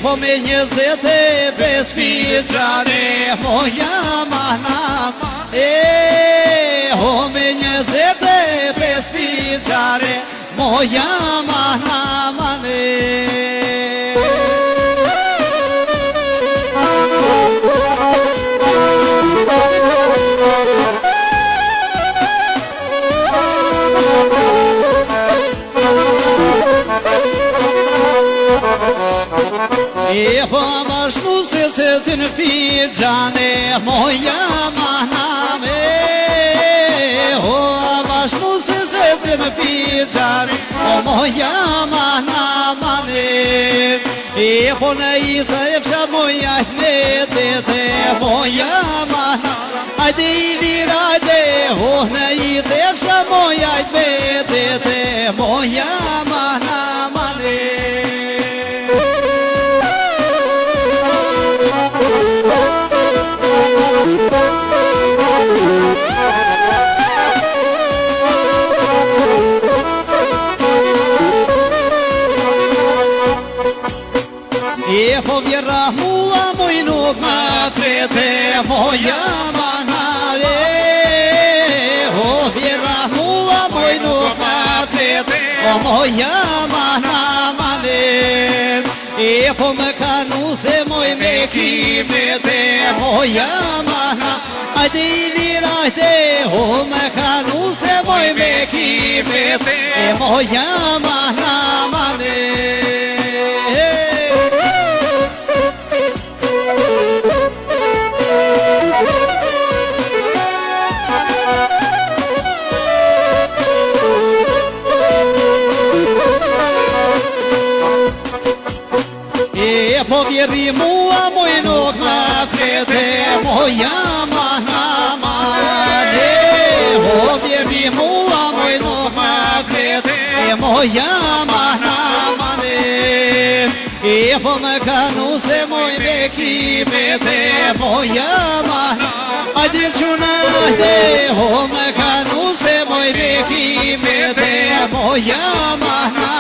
Po me 25 fiqare, moja mahna, ho me 25 fiqare, moja mahna mane. Po vazhdu se të në fiqane, moja mahna me. Ho vazhdu se të në fiqane, moja mahna mane. Po në i thefsha moja hmetete, moja mahna. Ajde i virajde, ho në i thefsha moja hmetete, moja mahna mane. Po vjera mua moj nuk ma trete, moja mahna ho vjera mua moj nuk ma trete, moja mahna mane. Po më kanu se moj me kimete, moja mahna. Ajde i lirajte, ho më kanu se moj me kimete, moja mahna mane. Po vjeri mua moj nuk ma prete, moja mahna mane. Po vjeri mua moj nuk ma prete, moja mahna mane. Po më kanu se moj me kimete, moja mahna. Ajde qunajde, ho më kanu se moj me kimete, moja mahna.